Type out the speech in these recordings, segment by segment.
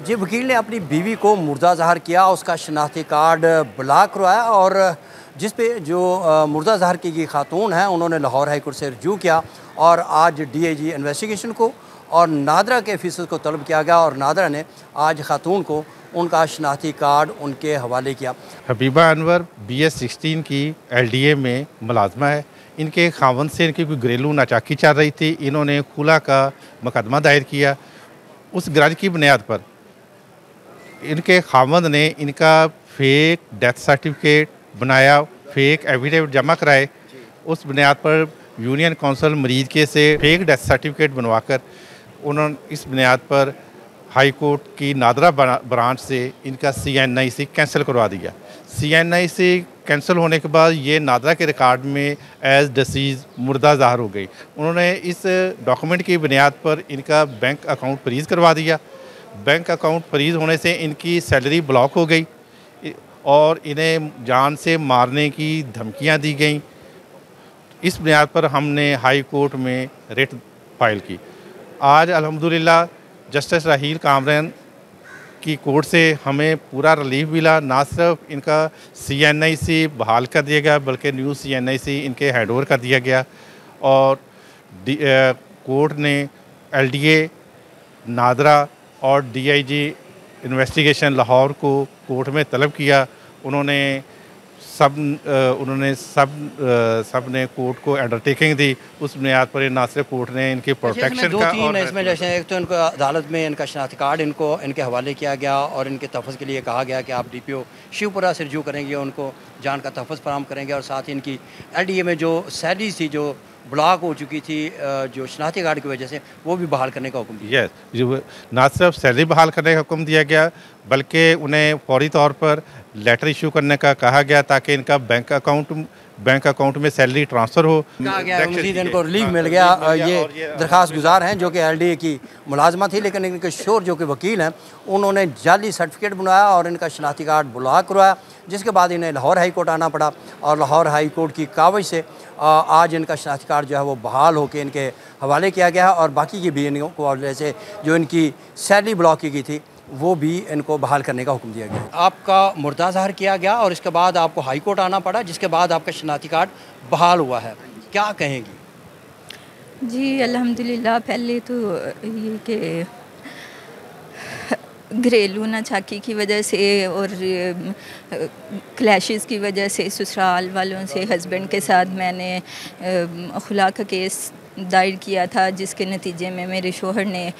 जी, वकील ने अपनी बीवी को मुर्दा ज़ाहिर किया, उसका शनाख्ती कार्ड ब्लॉक करवाया और जिस पे जो मुर्दा ज़ाहिर की गई खातून है उन्होंने लाहौर हाई कोर्ट से रजू किया और आज DIG इन्वेस्टिगेशन को और नादरा के ऑफिसर को तलब किया गया और नादरा ने आज खातून को उनका शनाख्ती कार्ड उनके हवाले किया। हबीबा अनवर BS16 की LDA में मुलाजमा है। इनके खावन से इनकी कोई घरेलू नाचाकी चल रही थी। इन्होंने खुला का मुकदमा दायर किया। उस ग्रज की बुनियाद पर इनके खावंद ने इनका फेक डेथ सर्टिफिकेट बनाया, फेक एफिडेविट जमा कराए। उस बुनियाद पर यूनियन काउंसिल मरीज के से फेक डेथ सर्टिफिकेट बनवाकर उन्होंने इस बुनियाद पर हाई कोर्ट की नादरा ब्रांच से इनका CNIC कैंसिल करवा दिया। CNIC कैंसिल होने के बाद ये नादरा के रिकॉर्ड में एज डिसीज़ मुर्दा ज़ाहिर हो गई। उन्होंने इस डॉक्यूमेंट की बुनियाद पर इनका बैंक अकाउंट फ्रीज़ करवा दिया। बैंक अकाउंट फ्रीज़ होने से इनकी सैलरी ब्लॉक हो गई और इन्हें जान से मारने की धमकियां दी गईं। इस बुनियाद पर हमने हाई कोर्ट में रिट फाइल की। आज अल्हम्दुलिल्लाह जस्टिस राहील कामरान की कोर्ट से हमें पूरा रिलीफ मिला। ना सिर्फ इनका CNIC बहाल कर दिया गया बल्कि न्यू CNIC इनके हैंडओवर कर दिया गया और कोर्ट ने LDA नादरा और DIG इन्वेस्टिगेशन लाहौर को कोर्ट में तलब किया। उन्होंने सब ने कोर्ट को अंडरटेकिंग दी। उस बुनियाद पर ना सिर्फ कोर्ट ने इनके प्रोटेक्शन का और इसमें जैसे एक तो इनको अदालत में इनका शनाख्ती कार्ड इनके हवाले किया गया और इनके तहफ़्फ़ुज़ के लिए कहा गया कि आप DPO शिवपुरा से रजू करेंगे, उनको जान का तहफ़्फ़ुज़ फराहम करेंगे और साथ ही इनकी LDA में जो सैलरी थी जो ब्लॉक हो चुकी थी जो शनाख्ती कार्ड की वजह से, वो भी बहाल करने का हुक्म दिया। जो ना सिर्फ सैलरी बहाल करने का हुक्म दिया गया बल्कि उन्हें फौरी तौर पर लेटर इशू करने का कहा गया ताकि इनका बैंक अकाउंट में सैलरी ट्रांसफ़र हो। कहा गया मज़ीद इनको रिलीफ मिल गया। ये दरख्वास्त गुजार हैं जो कि LDA की मुलाजमा थी, लेकिन इनके शोर जो कि वकील हैं उन्होंने जाली सर्टिफिकेट बनवाया और इनका शनाख्ती कार्ड ब्लॉक करवाया, जिसके बाद इन्हें लाहौर हाई कोर्ट आना पड़ा और लाहौर हाई कोर्ट की कावज से आज इनका शनाख्ती कार्ड जो है वो बहाल होकर इनके हवाले किया गया और बाकी की भी इनको हवाले से जो इनकी सैलरी ब्लॉक की गई थी वो भी इनको बहाल करने का हुक्म दिया गया। आपका मुर्दा ज़ाहिर किया गया और इसके बाद आपको हाई कोर्ट आना पड़ा, जिसके बाद आपका शनाख्ती कार्ड बहाल हुआ है, क्या कहेंगी? जी अल्हम्दुलिल्लाह, पहले तो ये कि घरेलू नाचाकी की वजह से और क्लैशेस की वजह से ससुराल वालों से हस्बैंड के साथ मैंने खुला का केस दायर किया था, जिसके नतीजे में मेरे शोहर ने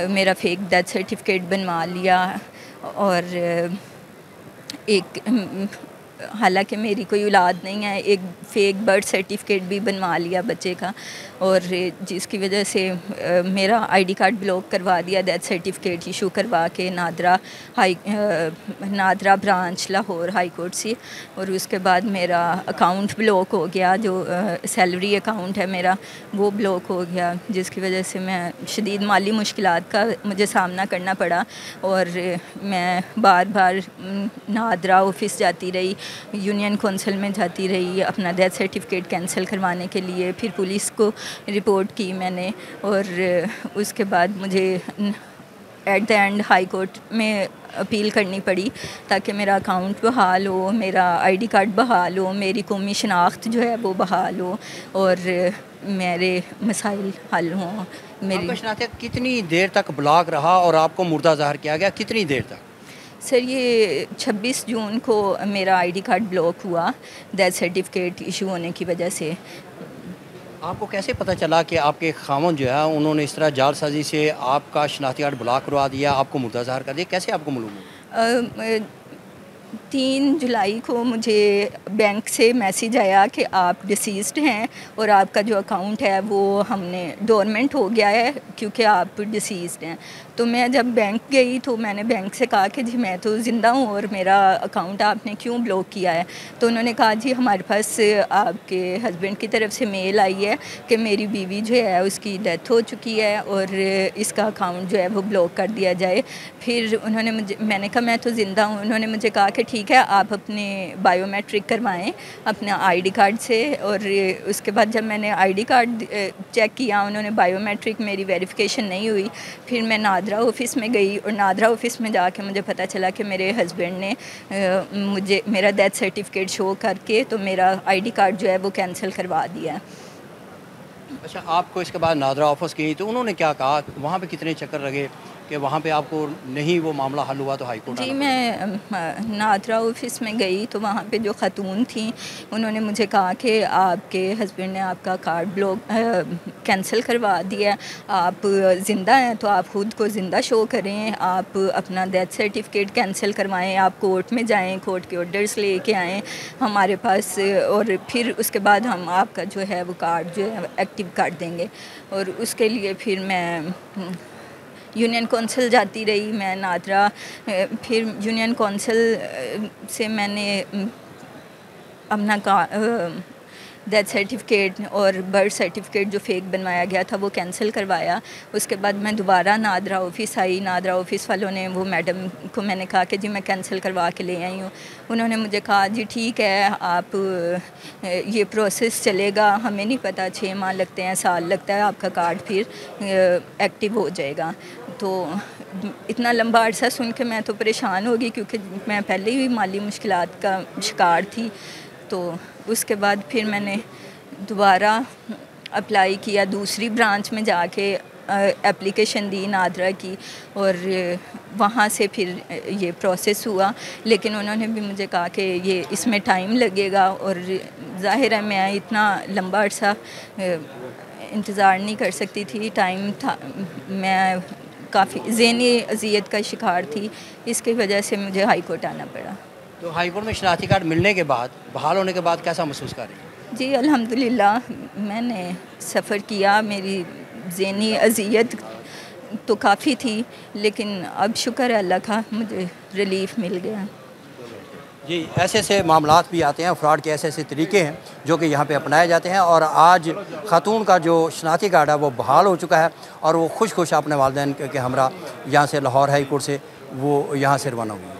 मेरा फेक डेथ सर्टिफिकेट बनवा लिया और एक हालांकि मेरी कोई औलाद नहीं है, एक फ़ेक बर्थ सर्टिफिकेट भी बनवा लिया बच्चे का और जिसकी वजह से मेरा ID कार्ड ब्लॉक करवा दिया, डेथ सर्टिफिकेट इशू करवा के NADRA branch Lahore high court से। और उसके बाद मेरा अकाउंट ब्लॉक हो गया, जो सैलरी अकाउंट है मेरा वो ब्लॉक हो गया, जिसकी वजह से मैं शदीद माली मुश्किलात का मुझे सामना करना पड़ा और मैं बार बार नादरा ऑफिस जाती रही, यूनियन काउंसिल में जाती रही अपना डेथ सर्टिफिकेट कैंसिल करवाने के लिए। फिर पुलिस को रिपोर्ट की मैंने और उसके बाद मुझे at the end high court में अपील करनी पड़ी ताकि मेरा अकाउंट बहाल हो, मेरा ID कार्ड बहाल हो, मेरी कौमी शनाख्त जो है वो बहाल हो और मेरे मसाइल हल हों। मेरी शनाख्त कितनी देर तक ब्लॉक रहा और आपको मुर्दा ज़ाहिर किया गया, कितनी देर तक? सर ये 26 जून को मेरा ID कार्ड ब्लॉक हुआ डेथ सर्टिफिकेट इशू होने की वजह से। आपको कैसे पता चला कि आपके खामन जो है उन्होंने इस तरह जालसाजी से आपका शनाख्ती कार्ड ब्लॉक करवा दिया, आपको मुर्दा ज़ाहिर कर दिया, कैसे आपको मालूम हुआ? 3 जुलाई को मुझे बैंक से मैसेज आया कि आप डिसीज़्ड हैं और आपका जो अकाउंट है वो हमने डोरमेंट हो गया है क्योंकि आप डिसीज़्ड हैं। तो मैं जब बैंक गई तो मैंने बैंक से कहा कि जी मैं तो ज़िंदा हूँ और मेरा अकाउंट आपने क्यों ब्लॉक किया है? तो उन्होंने कहा जी हमारे पास आपके हस्बैंड की तरफ से मेल आई है कि मेरी बीवी जो है उसकी डेथ हो चुकी है और इसका अकाउंट जो है वो ब्लॉक कर दिया जाए। फिर मैंने कहा मैं तो ज़िंदा हूँ। उन्होंने मुझे कहा कि ठीक ठीक है आप अपने बायोमेट्रिक करवाएं अपना आईडी कार्ड से। और उसके बाद जब मैंने आईडी कार्ड चेक किया, उन्होंने बायोमेट्रिक मेरी वेरिफिकेशन नहीं हुई। फिर मैं नादरा ऑफ़िस में गई और नादरा ऑफ़िस में जाके मुझे पता चला कि मेरे हस्बैंड ने मुझे मेरा डेथ सर्टिफिकेट शो करके तो मेरा आईडी कार्ड जो है वो कैंसिल करवा दिया। अच्छा, आपको इसके बाद नादरा ऑफिस गई तो उन्होंने क्या कहा, वहाँ पे कितने चक्कर लगे कि वहाँ पे आपको नहीं वो मामला हल हुआ तो हाई कोर्ट? जी, मैं नादरा ऑफिस में गई तो वहाँ पे जो ख़ातून थी उन्होंने मुझे कहा कि आपके हस्बैंड ने आपका कार्ड ब्लॉक कैंसिल करवा दिया, आप ज़िंदा हैं तो आप ख़ुद को ज़िंदा शो करें, आप अपना डेथ सर्टिफिकेट कैंसिल करवाएं, आप कोर्ट में जाएं, कोर्ट के ऑर्डर्स लेके आएँ हमारे पास, और फिर उसके बाद हम आपका जो है वो कार्ड जो है एक्टिव कर देंगे। और उसके लिए फिर मैं यूनियन कौंसिल जाती रही, मैं नादरा, फिर यूनियन कौंसिल से मैंने अपना डेथ सर्टिफिकेट और बर्थ सर्टिफिकेट जो फेक बनवाया गया था वो कैंसिल करवाया। उसके बाद मैं दोबारा नादरा ऑफ़िस आई। नादरा ऑफ़िस वालों ने, वो मैडम को मैंने कहा कि जी मैं कैंसिल करवा के ले आई हूँ। उन्होंने मुझे कहा जी ठीक है, आप ये प्रोसेस चलेगा, हमें नहीं पता 6 माह लगते हैं, साल लगता है, आपका कार्ड फिर एक्टिव हो जाएगा। तो इतना लंबा अरसा सुन के मैं तो परेशान हो गई, क्योंकि मैं पहले ही माली मुश्किलात का शिकार थी। तो उसके बाद फिर मैंने दोबारा अप्लाई किया, दूसरी ब्रांच में जाके एप्लीकेशन दी नादरा की, और वहाँ से फिर ये प्रोसेस हुआ। लेकिन उन्होंने भी मुझे कहा कि ये इसमें टाइम लगेगा, और ज़ाहिर है मैं इतना लंबा अरसा इंतज़ार नहीं कर सकती थी, टाइम था, मैं काफ़ी ज़हनी अज़ियत का शिकार थी, इसकी वजह से मुझे हाई कोर्ट आना पड़ा। तो हाई कोर्ट में शनाख्ती कार्ड मिलने के बाद, बहाल होने के बाद कैसा महसूस कर रही हैं? जी अल्हम्दुलिल्लाह, मैंने सफ़र किया, मेरी ज़हनी अज़ियत तो काफ़ी थी, लेकिन अब शुक्र है अल्लाह का, मुझे रिलीफ़ मिल गया। जी, ऐसे ऐसे मामलात भी आते हैं, फ्रॉड के ऐसे ऐसे तरीके हैं जो कि यहाँ पे अपनाए जाते हैं। और आज ख़ातून का जो शनाख्ती कार्ड है वो बहाल हो चुका है, और वो खुश अपने वालिदैन के हमरा यहाँ से लाहौर हाई कोर्ट से वो यहाँ से रवाना हुई।